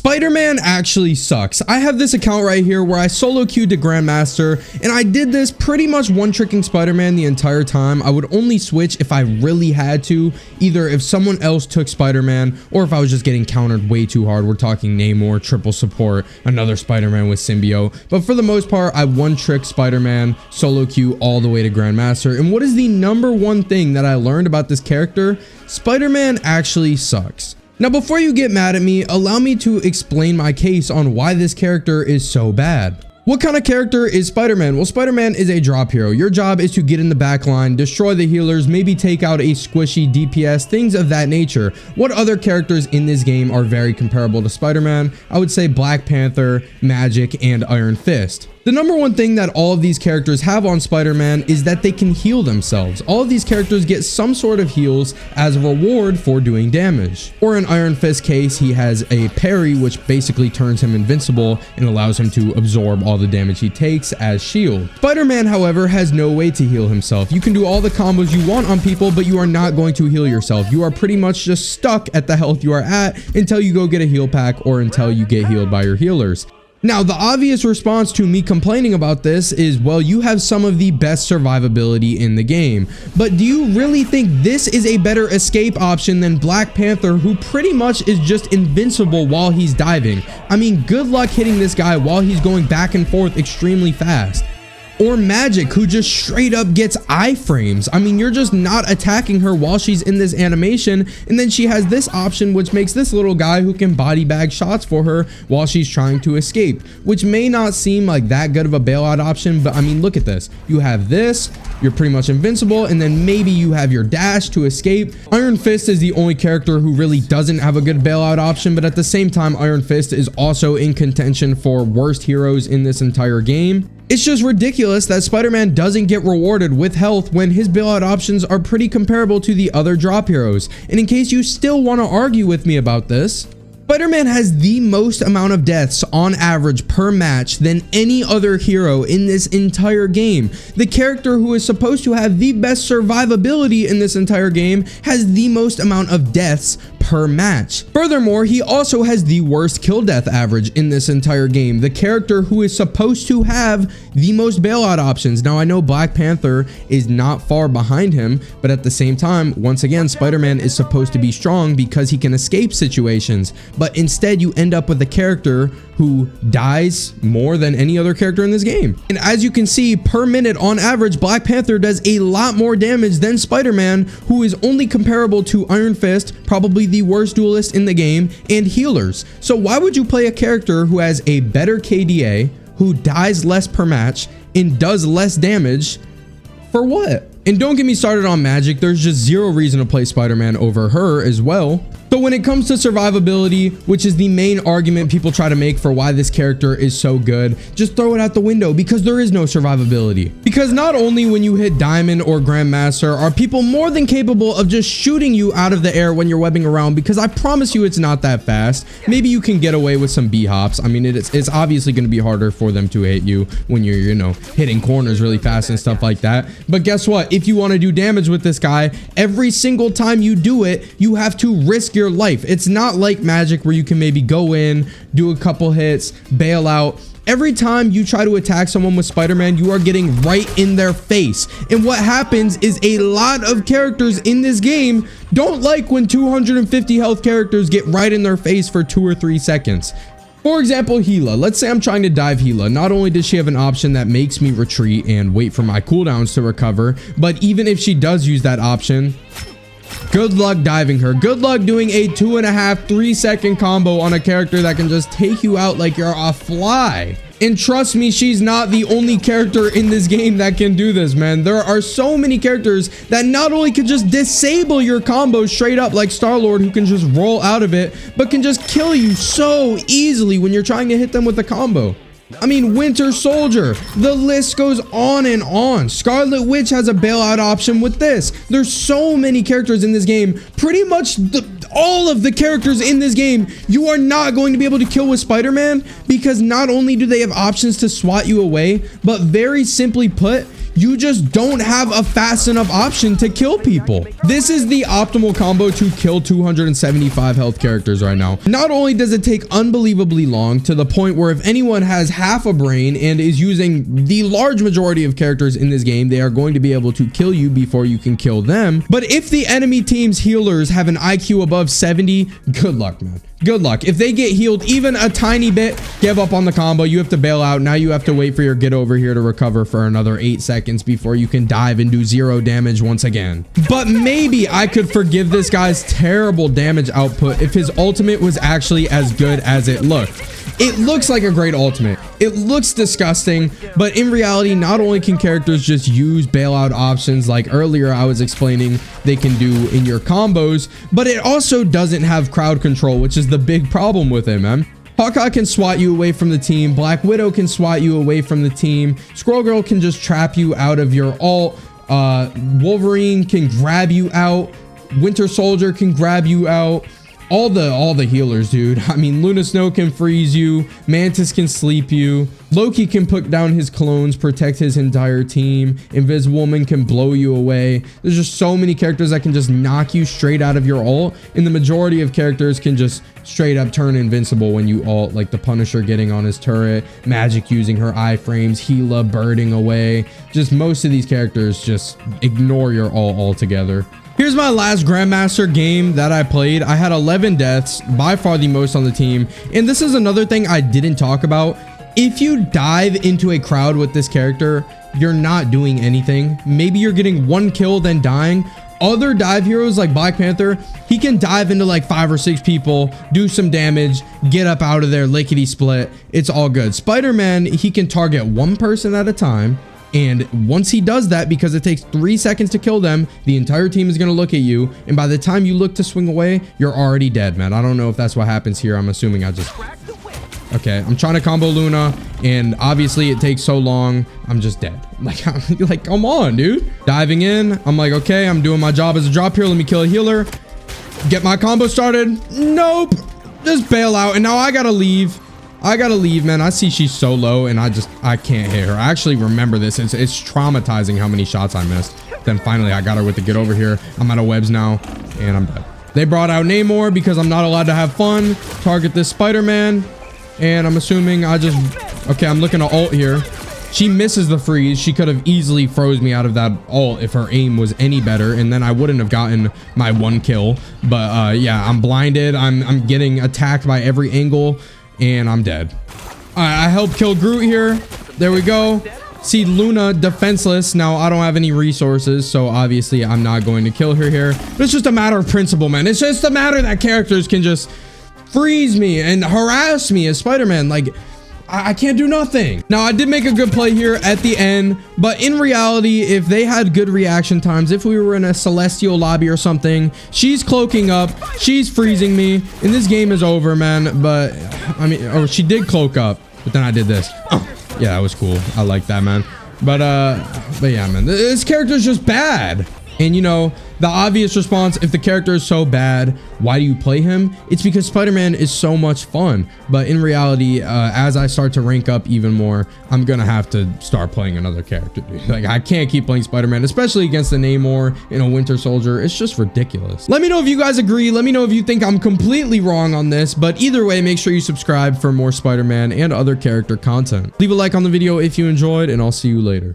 Spider-Man actually sucks. I have this account right here where I solo queued to Grandmaster, and I did this pretty much one-tricking Spider-Man the entire time. I would only switch if I really had to, either if someone else took Spider-Man or if I was just getting countered way too hard. We're talking Namor, triple support, another Spider-Man with symbiote. But for the most part, I one-trick Spider-Man, solo queue all the way to Grandmaster. And what is the number one thing that I learned about this character? Spider-Man actually sucks. Now, before you get mad at me, allow me to explain my case on why this character is so bad. What kind of character is Spider-Man? Well, Spider-Man is a drop hero. Your job is to get in the back line, destroy the healers, maybe take out a squishy DPS, things of that nature. What other characters in this game are very comparable to Spider-Man? I would say Black Panther, Magik, and Iron Fist. The number one thing that all of these characters have on Spider-Man is that they can heal themselves. All of these characters get some sort of heals as a reward for doing damage. Or in Iron Fist case, he has a parry, which basically turns him invincible and allows him to absorb all the damage he takes as shield. Spider-Man, however, has no way to heal himself. You can do all the combos you want on people, but you are not going to heal yourself. You are pretty much just stuck at the health you are at until you go get a heal pack or until you get healed by your healers. Now, the obvious response to me complaining about this is, well, you have some of the best survivability in the game. But do you really think this is a better escape option than Black Panther, who pretty much is just invincible while he's diving? I mean, good luck hitting this guy while he's going back and forth extremely fast. Or Magik, who just straight up gets iframes. I mean, you're just not attacking her while she's in this animation, and then she has this option which makes this little guy who can body bag shots for her while she's trying to escape, which may not seem like that good of a bailout option, but I mean, look at this. You have this, you're pretty much invincible, and then maybe you have your dash to escape. Iron Fist is the only character who really doesn't have a good bailout option, but at the same time, Iron Fist is also in contention for worst heroes in this entire game. It's just ridiculous that Spider-Man doesn't get rewarded with health when his bailout options are pretty comparable to the other drop heroes. And in case you still want to argue with me about this, Spider-Man has the most amount of deaths on average per match than any other hero in this entire game. The character who is supposed to have the best survivability in this entire game has the most amount of deaths per match. Furthermore, he also has the worst kill death average in this entire game. The character who is supposed to have the most bailout options. Now, I know Black Panther is not far behind him, but at the same time, once again, Spider-Man is supposed to be strong because he can escape situations. But instead, you end up with a character who dies more than any other character in this game. And as you can see, per minute on average, Black Panther does a lot more damage than Spider-Man, who is only comparable to Iron Fist, probably the worst duelist in the game, and healers. So why would you play a character who has a better KDA, who dies less per match, and does less damage? For what? And don't get me started on Magik. There's just zero reason to play Spider-Man over her as well. So when it comes to survivability, which is the main argument people try to make for why this character is so good, just throw it out the window, because there is no survivability. Because not only when you hit Diamond or Grandmaster are people more than capable of just shooting you out of the air when you're webbing around, because I promise you it's not that fast. Maybe you can get away with some B-hops. I mean, it's obviously going to be harder for them to hit you when you're, you know, hitting corners really fast and stuff like that. But guess what? If you want to do damage with this guy, every single time you do it, you have to risk your life. It's not like Magik where you can maybe go in, do a couple hits, bail out. Every time you try to attack someone with Spider-Man, you are getting right in their face. And what happens is a lot of characters in this game don't like when 250 health characters get right in their face for 2 or 3 seconds. For example, Gila. Let's say I'm trying to dive Gila. Not only does she have an option that makes me retreat and wait for my cooldowns to recover, but even if she does use that option, good luck diving her. Good luck doing a 2.5, 3 second combo on a character that can just take you out like you're a fly. And trust me, she's not the only character in this game that can do this, man. There are so many characters that not only can just disable your combo straight up like Star-Lord, who can just roll out of it, but can just kill you so easily when you're trying to hit them with a combo. I mean, Winter Soldier, the list goes on and on. Scarlet Witch has a bailout option with this. There's so many characters in this game. Pretty much all of the characters in this game, you are not going to be able to kill with Spider-Man, because not only do they have options to swat you away, but very simply put, you just don't have a fast enough option to kill people. This is the optimal combo to kill 275 health characters right now. Not only does it take unbelievably long, to the point where if anyone has half a brain and is using the large majority of characters in this game, they are going to be able to kill you before you can kill them. But if the enemy team's healers have an IQ above 70, good luck, man. Good luck. If they get healed even a tiny bit, give up on the combo. You have to bail out. Now you have to wait for your get over here to recover for another 8 seconds before you can dive and do 0 damage once again. But maybe I could forgive this guy's terrible damage output if his ultimate was actually as good as it looked. It looks like a great ultimate. It looks disgusting, but in reality, not only can characters just use bailout options like earlier I was explaining they can do in your combos, but it also doesn't have crowd control, which is the big problem with it, man. Hawkeye can swat you away from the team. Black Widow can swat you away from the team. Squirrel Girl can just trap you out of your ult. Wolverine can grab you out. Winter Soldier can grab you out. All the healers, dude. I mean, Luna Snow can freeze you. Mantis can sleep you. Loki can put down his clones, protect his entire team. Invisible Woman can blow you away. There's just so many characters that can just knock you straight out of your ult. And the majority of characters can just straight up turn invincible when you ult, like the Punisher getting on his turret, Magik using her iframes, Gila birding away. Just most of these characters just ignore your ult altogether. Here's my last Grandmaster game that I played. I had 11 deaths, by far the most on the team. And this is another thing I didn't talk about. If you dive into a crowd with this character, you're not doing anything. Maybe you're getting 1 kill, then dying. Other dive heroes like Black Panther, he can dive into like 5 or 6 people, do some damage, get up out of there, lickety split. It's all good. Spider-Man, he can target 1 person at a time. And once he does that, because it takes 3 seconds to kill them, the entire team is going to look at you. And by the time you look to swing away, you're already dead, man. I don't know if that's what happens here. I'm assuming I just... Okay, I'm trying to combo Luna, and obviously it takes so long. I'm just dead. Like, come on, dude. Diving in. I'm like, okay, I'm doing my job as a drop here. Let me kill a healer. Get my combo started. Nope. Just bail out. And now I got to leave. Man. I see she's so low and I can't hit her. I actually remember this. It's traumatizing how many shots I missed. Then finally I got her with the get over here. I'm out of webs now and I'm dead. They brought out Namor because I'm not allowed to have fun. Target this Spider-Man. And I'm assuming okay, I'm looking to ult here. She misses the freeze. She could have easily froze me out of that ult if her aim was any better, and then I wouldn't have gotten my 1 kill. But yeah, I'm blinded. I'm getting attacked by every angle. And I'm dead. All right, I helped kill Groot here. There we go. See Luna defenseless. Now I don't have any resources, so obviously I'm not going to kill her here. But it's just a matter of principle, man. It's just a matter that characters can just freeze me and harass me as Spider-Man. Like, I can't do nothing. Now, I did make a good play here at the end, but in reality, if they had good reaction times, if we were in a celestial lobby or something, she's cloaking up, she's freezing me, and this game is over, man. But I mean, or she did cloak up, but then I did this. Oh, yeah, that was cool. I like that, man. But yeah, man, this character's just bad. And you know, the obvious response, if the character is so bad, why do you play him? It's because Spider-Man is so much fun. But in reality, as I start to rank up even more, I'm gonna have to start playing another character, dude. Like, I can't keep playing Spider-Man, especially against a Namor and a Winter Soldier. It's just ridiculous. Let me know if you guys agree. Let me know if you think I'm completely wrong on this. But either way, make sure you subscribe for more Spider-Man and other character content. Leave a like on the video if you enjoyed, and I'll see you later.